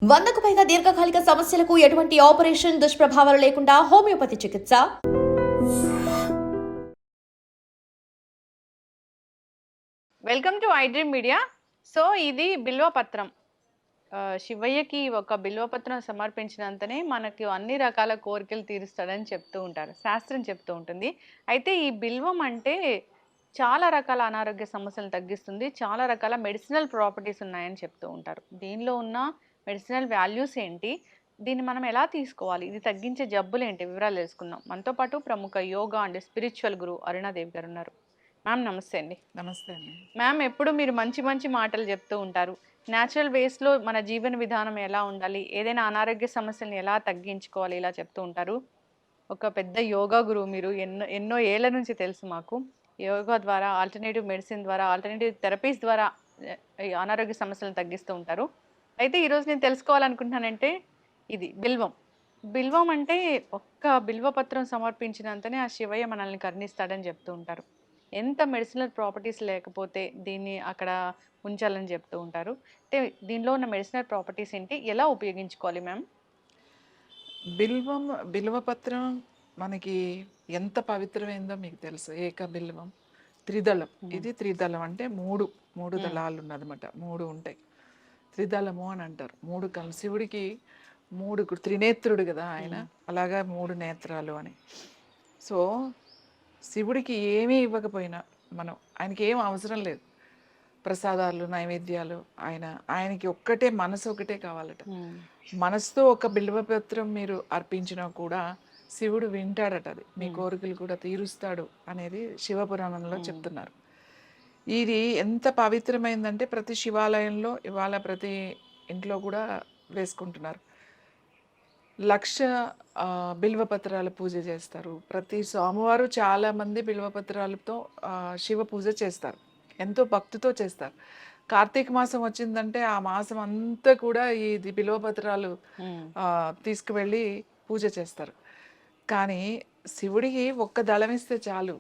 100కు పైగా దీర్ఘకాలిక సమస్యలకు ఎటువంటి ఆపరేషన్ దుష్ప్రభావాలు లేకుండా హోమియోపతి చికిత్స. Welcome to iDream media. So ఇది బిల్వపత్రం. శివయ్యకి ఒక బిల్వపత్రం సమర్పించినంతనే మనకి అన్ని రకాల కోరికలు తీరుస్తాడని చెప్తూ ఉంటారు, శాస్త్రం చెప్తూ ఉంటుంది. అయితే ఈ బిల్వం అంటే చాలా రకాల అనారోగ్య సమస్యలను తగ్గిస్తుంది, చాలా రకాల మెడిసినల్ ప్రాపర్టీస్ ఉన్నాయని చెప్తూ ఉంటారు. దీనిలో ఉన్న మెడిసినల్ వాల్యూస్ ఏంటి, దీన్ని మనం ఎలా తీసుకోవాలి, ఇది తగ్గించే జబ్బులు ఏంటి, వివరాలు తెలుసుకుందాం. మనతో పాటు ప్రముఖ యోగా అండ్ స్పిరిచువల్ గురు అరుణాదేవి గారు ఉన్నారు. మ్యామ్ నమస్తే అండి. నమస్తే అండి. మ్యామ్ ఎప్పుడు మీరు మంచి మంచి మాటలు చెప్తూ ఉంటారు. న్యాచురల్ వేస్లో మన జీవన విధానం ఎలా ఉండాలి, ఏదైనా అనారోగ్య సమస్యలను ఎలా తగ్గించుకోవాలి, ఇలా చెప్తూ ఉంటారు. ఒక పెద్ద యోగా గురువు మీరు. ఎన్నో ఎన్నో ఏళ్ల నుంచి తెలుసు మాకు. యోగా ద్వారా, ఆల్టర్నేటివ్ మెడిసిన్ ద్వారా, ఆల్టర్నేటివ్ థెరపీస్ ద్వారా ఈ అనారోగ్య సమస్యలను తగ్గిస్తూ ఉంటారు. అయితే ఈరోజు నేను తెలుసుకోవాలనుకుంటున్నానంటే ఇది బిల్వం. బిల్వం అంటే ఒక్క బిల్వపత్రం సమర్పించినంతనే ఆ శివయ్య మనల్ని కరుణిస్తాడని చెప్తూ ఉంటారు. ఎంత మెడిసినల్ ప్రాపర్టీస్ లేకపోతే దీన్ని అక్కడ ఉంచాలని చెప్తూ ఉంటారు. అంటే దీనిలో ఉన్న మెడిసినల్ ప్రాపర్టీస్ ఏంటి, ఎలా ఉపయోగించుకోవాలి మ్యామ్? బిల్వపత్రం మనకి ఎంత పవిత్రమైందో మీకు తెలుసు. ఏక బిల్వం త్రిదళం. ఇది త్రిదళం అంటే మూడు దళాలు ఉన్నదన్నమాట. మూడు ఉంటాయి, త్రిదళము అని అంటారు. మూడు కలిసి శివుడికి త్రినేత్రుడు కదా ఆయన, అలాగా మూడు నేత్రాలు అని. సో శివుడికి ఏమీ ఇవ్వకపోయినా మనం, ఆయనకి ఏం అవసరం లేదు, ప్రసాదాలు నైవేద్యాలు, ఆయనకి ఒక్కటే మనసు ఒకటే కావాలట. మనసుతో ఒక బిల్వపత్రం మీరు అర్పించినా కూడా శివుడు వింటాడట, అది మీ కోరికలు కూడా తీరుస్తాడు అనేది శివపురాణంలో చెప్తున్నారు. ఇది ఎంత పవిత్రమైందంటే ప్రతి శివాలయంలో ఇవాళ ప్రతి ఇంట్లో కూడా వేసుకుంటున్నారు. 1,00,000 బిల్వపత్రాల పూజ చేస్తారు. ప్రతి సోమవారం చాలామంది బిల్వపత్రాలతో శివ పూజ చేస్తారు, ఎంతో భక్తితో చేస్తారు. కార్తీక మాసం వచ్చిందంటే ఆ మాసం అంతా కూడా ఇది బిల్వపత్రాలు తీసుకువెళ్ళి పూజ చేస్తారు. కానీ శివుడికి ఒక్క దళం ఇస్తే చాలు,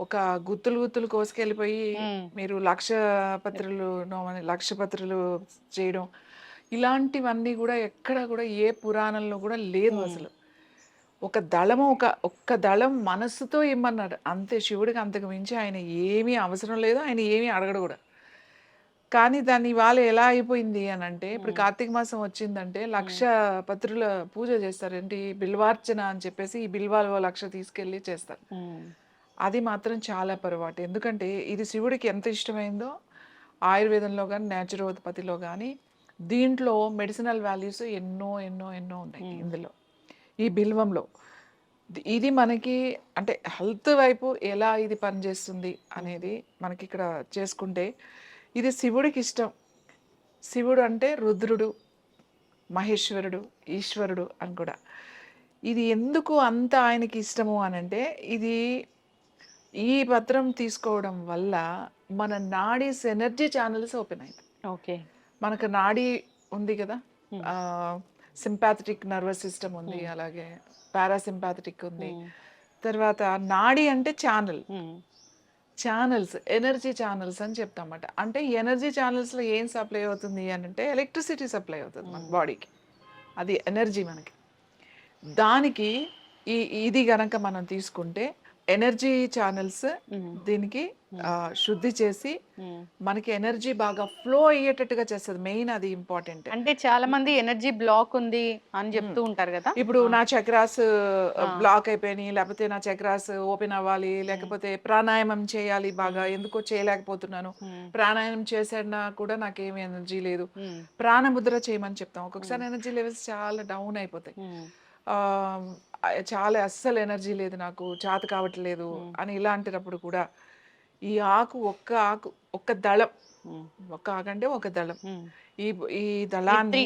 ఒక గుత్తులు కోసుకెళ్ళిపోయి మీరు 1,00,000 పత్రులు 1,00,000 పత్రులు చేయడం, ఇలాంటివన్నీ కూడా ఎక్కడ కూడా ఏ పురాణంలో కూడా లేదు అసలు. ఒక దళము ఒక్క దళం మనస్సుతో ఇమ్మన్నాడు అంతే. శివుడికి అంతకు మించి ఆయన ఏమీ అవసరం లేదు, ఆయన ఏమీ అడగడు కూడా. కానీ దాన్ని ఇవాళ ఎలా అయిపోయింది అని అంటే, ఇప్పుడు కార్తీక మాసం వచ్చిందంటే 1,00,000 పత్రుల పూజ చేస్తారు. ఏంటి బిల్వార్చన అని చెప్పేసి ఈ బిల్వాలు 1,00,000 తీసుకెళ్ళి చేస్తారు. అది మాత్రం చాలా పొరపాటు. ఎందుకంటే ఇది శివుడికి ఎంత ఇష్టమైందో ఆయుర్వేదంలో కానీ న్యాచురోపతిలో కానీ దీంట్లో మెడిసినల్ వాల్యూస్ ఎన్నో ఎన్నో ఎన్నో ఉన్నాయి ఇందులో, ఈ బిల్వంలో. ఇది మనకి అంటే హెల్త్ వైపు ఎలా ఇది పనిచేస్తుంది అనేది మనకి ఇక్కడ చేసుకుంటే, ఇది శివుడికి ఇష్టం. శివుడు అంటే రుద్రుడు, మహేశ్వరుడు, ఈశ్వరుడు అని కూడా. ఇది ఎందుకు అంత ఆయనకి ఇష్టము అని అంటే, ఇది ఈ పత్రం తీసుకోవడం వల్ల మన నాడీస్ ఎనర్జీ ఛానల్స్ ఓపెన్ అయింది. ఓకే, మనకు నాడీ ఉంది కదా, సింపాథటిక్ నర్వస్ సిస్టమ్ ఉంది, అలాగే పారాసింపాథటిక్ ఉంది. తర్వాత నాడీ అంటే ఛానల్స్, ఎనర్జీ ఛానల్స్ అని చెప్తామన్నమాట. అంటే ఎనర్జీ ఛానల్స్లో ఏం సప్లై అవుతుంది అని అంటే ఎలక్ట్రిసిటీ సప్లై అవుతుంది మన బాడీకి, అది ఎనర్జీ మనకి. దానికి ఇది గనక మనం తీసుకుంటే ఎనర్జీ ఛానల్స్ దీనికి శుద్ధి చేసి మనకి ఎనర్జీ బాగా ఫ్లో అయ్యేటట్టుగా చేస్తుంది. మెయిన్ అది ఇంపార్టెంట్. అంటే చాలా మంది ఎనర్జీ బ్లాక్ ఉంది అని చెప్తూ ఉంటారు కదా. ఇప్పుడు నా చక్రాస్ బ్లాక్ అయిపోయినాయి, లేకపోతే నా చక్రాస్ ఓపెన్ అవ్వాలి, లేకపోతే ప్రాణాయామం చేయాలి, బాగా ఎందుకో చేయలేకపోతున్నాను, ప్రాణాయామం చేసినా కూడా నాకేమి ఎనర్జీ లేదు, ప్రాణముద్ర చేయమని చెప్తాం. ఒక్కొక్కసారి ఎనర్జీ లెవెల్స్ చాలా డౌన్ అయిపోతాయి, చాలా అస్సలు ఎనర్జీ లేదు, నాకు చేత కావట్లేదు అని ఇలాంటినప్పుడు కూడా ఈ ఆకు ఒక్క దళం, ఒక్క ఆకు అంటే ఒక దళం, ఈ దళాన్ని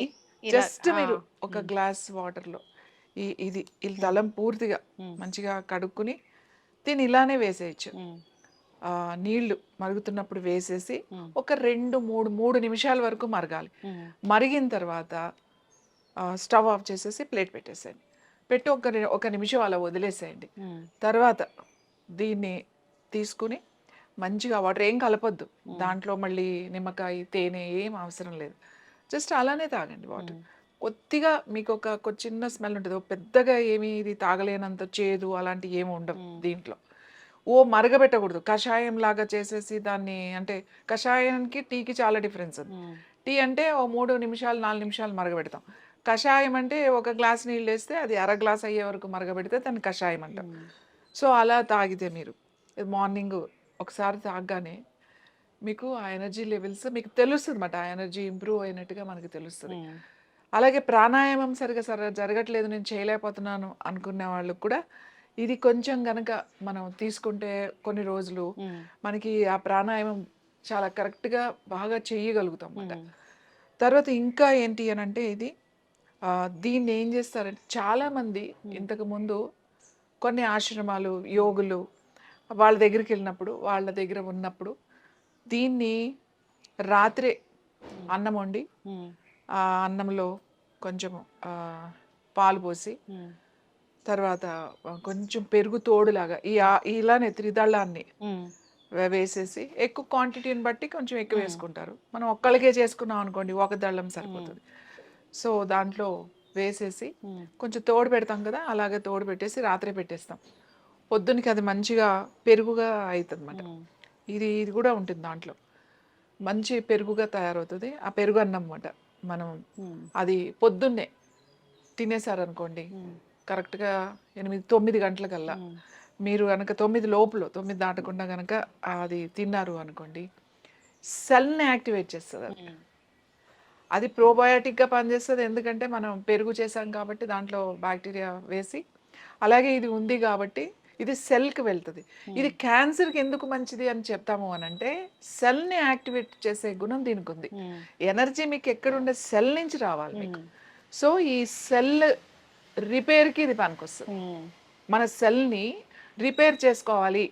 జస్ట్ మీరు ఒక గ్లాస్ వాటర్లో ఈ దళం పూర్తిగా మంచిగా కడుక్కుని దీన్ని ఇలానే వేసేయచ్చు. నీళ్లు మరుగుతున్నప్పుడు వేసేసి ఒక 2-3 నిమిషాల వరకు మరగాలి. మరిగిన తర్వాత స్టవ్ ఆఫ్ చేసేసి ప్లేట్ పెట్టేసేయండి. పెట్టి ఒక నిమిషం అలా వదిలేసేయండి. తర్వాత దీన్ని తీసుకుని మంచిగా, వాటర్ ఏం కలపొద్దు దాంట్లో, మళ్ళీ నిమ్మకాయ తేనె ఏం అవసరం లేదు, జస్ట్ అలానే తాగండి వాటర్. కొద్దిగా మీకు ఒక చిన్న స్మెల్ ఉంటుంది. పెద్దగా ఏమి ఇది తాగలేనంత చేదు అలాంటివి ఏమి ఉండవు దీంట్లో. మరగబెట్టకూడదు. కషాయం లాగా చేసేసి దాన్ని అంటే కషాయానికి, టీకి చాలా డిఫరెన్స్ ఉంది. టీ అంటే ఓ 3 నిమిషాలు, 4 నిమిషాలు మరగబెడతాం. కషాయం అంటే ఒక గ్లాస్ నీళ్ళేస్తే అది అర గ్లాస్ అయ్యే వరకు మరగబెడితే దాన్ని కషాయం అంటాం. సో, అలా తాగితే మీరు మార్నింగ్ ఒకసారి తాగగానే మీకు ఆ ఎనర్జీ లెవెల్స్ మీకు తెలుస్తుందన్నమాట. ఆ ఎనర్జీ ఇంప్రూవ్ అయినట్టుగా మనకు తెలుస్తది. అలాగే ప్రాణాయామం సరిగ్గా జరగట్లేదు, నేను చేయలేకపోతున్నాను అనుకునే వాళ్ళకి కూడా ఇది కొంచెం గనక మనం తీసుకుంటే కొన్ని రోజులు మనకి ఆ ప్రాణాయామం చాలా కరెక్ట్‌గా బాగా చేయగలుగుతాం అన్నమాట. తర్వాత ఇంకా ఏంటి అనంటే ఇది దీన్ని ఏం చేస్తారంటే చాలామంది ఇంతకుముందు కొన్ని ఆశ్రమాలు, యోగులు వాళ్ళ దగ్గరికెళ్ళినప్పుడు, వాళ్ళ దగ్గర ఉన్నప్పుడు దీన్ని రాత్రే అన్నం వండి, ఆ అన్నంలో కొంచెము పాలు పోసి, తర్వాత కొంచెం పెరుగు తోడులాగా ఇలానే త్రిదళాన్ని వేసేసి ఎక్కువ క్వాంటిటీని బట్టి కొంచెం ఎక్కువ వేసుకుంటారు. మనం ఒక్కళ్ళకే చేసుకున్నాం అనుకోండి, ఒక దళం సరిపోతుంది. సో, దాంట్లో వేసేసి కొంచెం తోడు పెడతాం కదా, అలాగే తోడు పెట్టేసి రాత్రే పెట్టేస్తాం. పొద్దునకి అది మంచిగా పెరుగుగా అవుతుందన్నమాట. ఇది కూడా ఉంటుంది దాంట్లో. మంచి పెరుగుగా తయారవుతుంది. ఆ పెరుగు అన్నం అన్నమాట. మనం అది పొద్దున్నే తినేసారనుకోండి, కరెక్ట్‌గా 8, 9 గంటలకల్లా మీరు గనక 9 లోపల 9 దాటకుండా గనక అది తిన్నారు అనుకోండి, సెల్‌ని యాక్టివేట్ చేస్తది అది. అది ప్రోబయోటిక్‌గా పనిచేస్తది. ఎందుకంటే మనం పెరుగు చేసాం కాబట్టి దాంట్లో బ్యాక్టీరియా వేసి, అలాగే ఇది ఉంది కాబట్టి ఇది సెల్‌కి వెళ్తది. ఇది క్యాన్సర్‌కి ఎందుకు మంచిది అని చెప్తాము అనంటే, సెల్‌ని యాక్టివేట్ చేసే గుణం దీనికుంది. ఎనర్జీ మీకు ఎక్కడుండే సెల్ నుంచి రావాలి మీకు. సో, ఈ సెల్ రిపేర్‌కి ఇది పనికొస్తది. మన సెల్‌ని రిపేర్ చేసుకోవాలి,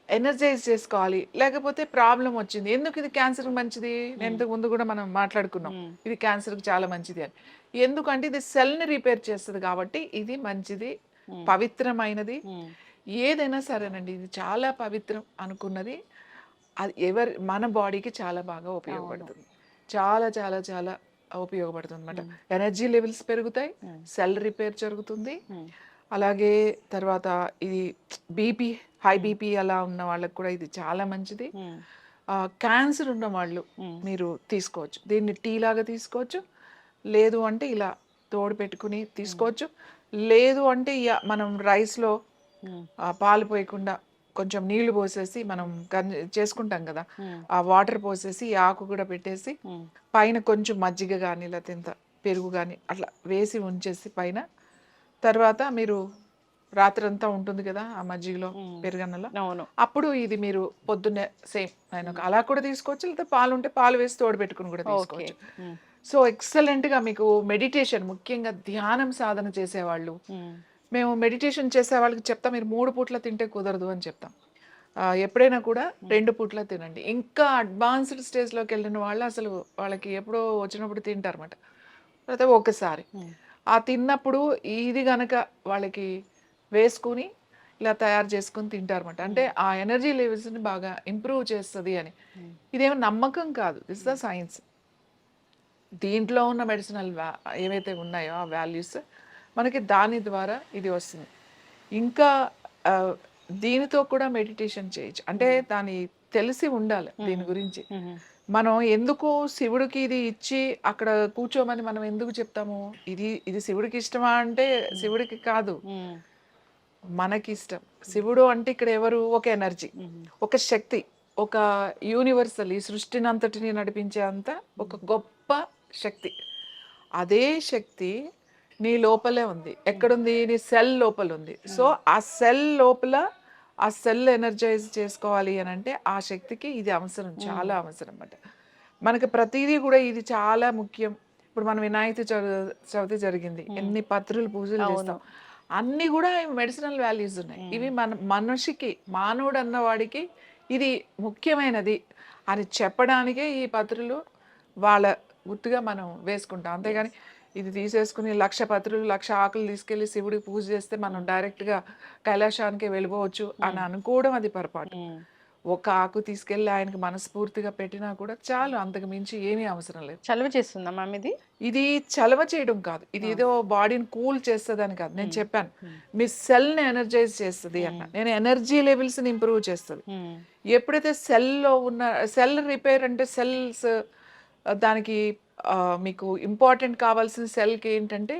ఎనర్జైజ్ చేసుకోవాలి. లేకపోతే ప్రాబ్లమ్ వచ్చింది. ఎందుకు ఇది క్యాన్సర్‌కి మంచిది? నేను ఇంతకు ముందు కూడా మనం మాట్లాడుకున్నాం. ఇది క్యాన్సర్‌కి చాలా మంచిది అని. ఎందుకంటే ఇది సెల్‌ని రిపేర్ చేస్తది కాబట్టి ఇది మంచిది, పవిత్రమైనది. ఏదైనా సరేనండి, ఇది చాలా పవిత్రం అనుకున్నది అది మన బాడీకి చాలా బాగా ఉపయోగపడుతుంది. చాలా చాలా చాలా ఉపయోగపడుతుందన్నమాట. ఎనర్జీ లెవెల్స్ పెరుగుతాయి, సెల్ రిపేర్ జరుగుతుంది. అలాగే తర్వాత ఇది బీపీ, హై బీపీ అలా ఉన్న వాళ్ళకి కూడా ఇది చాలా మంచిది. క్యాన్సర్ ఉన్న వాళ్ళు మీరు తీసుకోవచ్చు. దీన్ని టీ లాగా తీసుకోవచ్చు, లేదు అంటే ఇలా తోడు పెట్టుకుని తీసుకోవచ్చు, లేదు అంటే మనం రైస్లో పాలు పోయకుండా కొంచెం నీళ్లు పోసేసి మనం చేసుకుంటాం కదా, ఆ వాటర్ పోసేసి ఈ ఆకు కూడా పెట్టేసి పైన కొంచెం మజ్జిగ కానీ లేకపోతే పెరుగు కానీ అట్లా వేసి ఉంచేసి పైన, తర్వాత మీరు రాత్రంతా ఉంటుంది కదా ఆ మజ్జిగలో, పెరుగన్నలో, అప్పుడు ఇది మీరు పొద్దున్నే సేమ్ ఆయన అలా కూడా తీసుకోవచ్చు, లేకపోతే పాలు ఉంటే పాలు వేసి తోడు పెట్టుకుని కూడా తీసుకోవచ్చు. సో, ఎక్సలెంట్గా మీకు మెడిటేషన్, ముఖ్యంగా ధ్యానం సాధన చేసేవాళ్ళు, మేము మెడిటేషన్ చేసే వాళ్ళకి చెప్తాం, మీరు 3 పూట్ల తింటే కుదరదు అని చెప్తాం. ఎప్పుడైనా కూడా 2 పూట్ల తినండి. ఇంకా అడ్వాన్స్డ్ స్టేజ్లోకి వెళ్ళిన వాళ్ళు అసలు వాళ్ళకి ఎప్పుడో వచ్చినప్పుడు తింటారన్నమాట, లేకపోతే ఒకసారి ఆ తిన్నప్పుడు ఇది గనక వాళ్ళకి వేసుకుని ఇలా తయారు చేసుకుని తింటారన్నమాట. అంటే ఆ ఎనర్జీ లెవెల్స్ని బాగా ఇంప్రూవ్ చేస్తుంది అని. ఇదేమో నమ్మకం కాదు, దిస్ ద సైన్స్. దీంట్లో ఉన్న మెడిసినల్ ఏవైతే ఉన్నాయో ఆ వాల్యూస్ మనకి దాని ద్వారా ఇది వస్తుంది. ఇంకా దీనితో కూడా మెడిటేషన్ చేయొచ్చు. అంటే దాని తెలిసి ఉండాలి దీని గురించి. మనం ఎందుకు శివుడికి ఇది ఇచ్చి అక్కడ కూర్చోమని మనం ఎందుకు చెప్తాము? ఇది శివుడికి ఇష్టమా అంటే శివుడికి కాదు, మనకి ఇష్టం. శివుడు అంటే ఇక్కడ ఎవరు? ఒక ఎనర్జీ, ఒక శక్తి, ఒక యూనివర్సల్, ఈ సృష్టిని అంతటిని నడిపించే అంత ఒక గొప్ప శక్తి. అదే శక్తి నీ లోపలే ఉంది. ఎక్కడుంది? నీ సెల్ లోపల ఉంది. సో ఆ సెల్ లోపల ఆ సెల్ ఎనర్జైజ్ చేసుకోవాలి అని అంటే ఆ శక్తికి ఇది అవసరం, చాలా అవసరం అన్నమాట. మనకి ప్రతిదీ కూడా ఇది చాలా ముఖ్యం. ఇప్పుడు మనం వినాయక చవితి జరిగింది, ఎన్ని పత్రులు పూజలు చేస్తాం, అన్నీ కూడా మెడిసినల్ వాల్యూస్ ఉన్నాయి. ఇవి మనిషికి, మానవుడు అన్నవాడికి ఇది ముఖ్యమైనది అని చెప్పడానికే ఈ పత్రులు వాళ్ళ గుర్తుగా మనం వేసుకుంటాం. అంతేగాని ఇది తీసేసుకుని 1,00,000 పత్రులు 1,00,000 ఆకులు తీసుకెళ్లి శివుడికి పూజ చేస్తే మనం డైరెక్ట్గా కైలాసానికి వెళ్ళిపోవచ్చు అని అనుకోవడం అది పొరపాటు. ఒక ఆకు తీసుకెళ్ళి ఆయనకి మనస్ఫూర్తిగా పెట్టినా కూడా చాలు, అంతకు మించి ఏమీ అవసరం లేదు. చలువ చేస్తుందా మ్యామ్ ఇది? ఇది చలవ చేయడం కాదు, ఇది ఏదో బాడీని కూల్ చేస్తుందని కాదు. నేను చెప్పాను, మీ సెల్ని ఎనర్జైజ్ చేస్తుంది అన్న. నేను ఎనర్జీ లెవెల్స్ని ఇంప్రూవ్ చేస్తుంది. ఎప్పుడైతే సెల్లో ఉన్న సెల్ రిపేర్ అంటే సెల్స్ దానికి మీకు ఇంపార్టెంట్ కావాల్సిన సెల్కి ఏంటంటే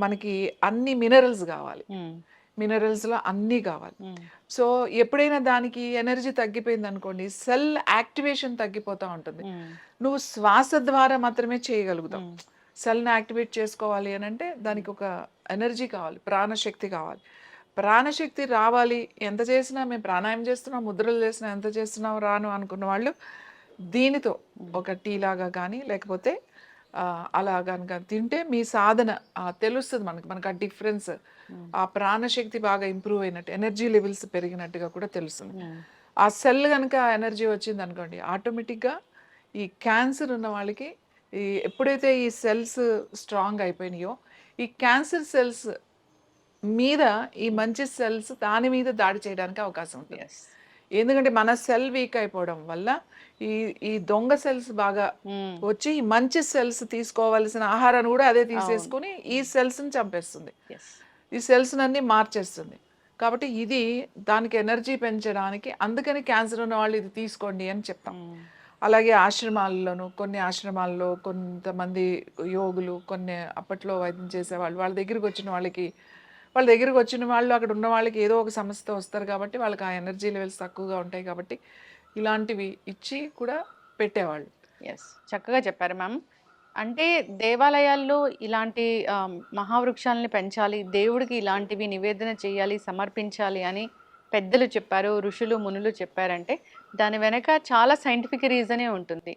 మనకి అన్ని మినరల్స్ కావాలి, మినరల్స్లో అన్నీ కావాలి. సో ఎప్పుడైనా దానికి ఎనర్జీ తగ్గిపోయింది అనుకోండి, సెల్ యాక్టివేషన్ తగ్గిపోతూ ఉంటుంది. నువ్వు శ్వాస ద్వారా మాత్రమే చేయగలుగుతావు. సెల్ని యాక్టివేట్ చేసుకోవాలి అని అంటే దానికి ఒక ఎనర్జీ కావాలి, ప్రాణశక్తి కావాలి. ప్రాణశక్తి రావాలి, ఎంత చేసినా మేము ప్రాణాయామం చేస్తున్నాం, ముద్రలు చేసినా, ఎంత చేస్తున్నాం రాను అనుకున్న వాళ్ళు దీనితో ఒక టీ లాగా కానీ లేకపోతే అలా కనుక తింటే మీ సాధన తెలుస్తుంది మనకు ఆ డిఫరెన్స్. ఆ ప్రాణశక్తి బాగా ఇంప్రూవ్ అయినట్టు, ఎనర్జీ లెవెల్స్ పెరిగినట్టుగా కూడా తెలుస్తుంది. ఆ సెల్ కనుక ఎనర్జీ వచ్చింది అనుకోండి, ఆటోమేటిక్గా ఈ క్యాన్సర్ ఉన్న వాళ్ళకి ఎప్పుడైతే ఈ సెల్స్ స్ట్రాంగ్ అయిపోయినాయో, ఈ క్యాన్సర్ సెల్స్ మీద ఈ మంచి సెల్స్ దాని మీద దాడి చేయడానికి అవకాశం ఉంటుంది. ఎందుకంటే మన సెల్ వీక్ అయిపోవడం వల్ల ఈ దొంగ సెల్స్ బాగా వచ్చి ఈ మంచి సెల్స్ తీసుకోవాల్సిన ఆహారాన్ని కూడా అదే తీసేసుకుని ఈ సెల్స్ని చంపేస్తుంది, ఈ సెల్స్ అన్ని మార్చేస్తుంది. కాబట్టి ఇది దానికి ఎనర్జీ పెంచడానికి, అందుకని క్యాన్సర్ ఉన్న వాళ్ళు ఇది తీసుకోండి అని చెప్తాం. అలాగే ఆశ్రమాల్లోనూ, కొన్ని ఆశ్రమాల్లో కొంతమంది యోగులు, కొన్ని అప్పట్లో వైద్యం చేసేవాళ్ళు, వాళ్ళ దగ్గరికి వచ్చిన వాళ్ళు అక్కడ ఉన్న వాళ్ళకి ఏదో ఒక సమస్యతో వస్తారు కాబట్టి వాళ్ళకి ఆ ఎనర్జీ లెవెల్స్ తక్కువగా ఉంటాయి కాబట్టి ఇలాంటివి ఇచ్చి కూడా పెట్టేవాళ్ళు. చక్కగా చెప్పారు మ్యామ్. అంటే దేవాలయాల్లో ఇలాంటి మహావృక్షాలని పెంచాలి, దేవుడికి ఇలాంటివి నివేదన చేయాలి, సమర్పించాలి అని పెద్దలు చెప్పారు, ఋషులు మునులు చెప్పారంటే దాని వెనక చాలా సైంటిఫిక్ రీజనే ఉంటుంది,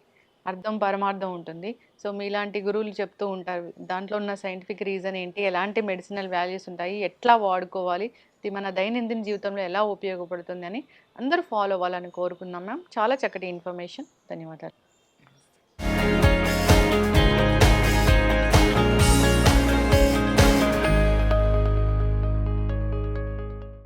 అర్థం పరమార్థం ఉంటుంది. సో మీలాంటి గురువులు చెప్తూ ఉంటారు దాంట్లో ఉన్న సైంటిఫిక్ రీజన్ ఏంటి, ఎలాంటి మెడిసినల్ వాల్యూస్ ఉంటాయి, ఎట్లా వాడుకోవాలి, ఇది మన దైనందిన జీవితంలో ఎలా ఉపయోగపడుతుంది అని అందరూ ఫాలో అవ్వాలని కోరుకుందాం మ్యామ్. చాలా చక్కటి ఇన్ఫర్మేషన్, ధన్యవాదాలు.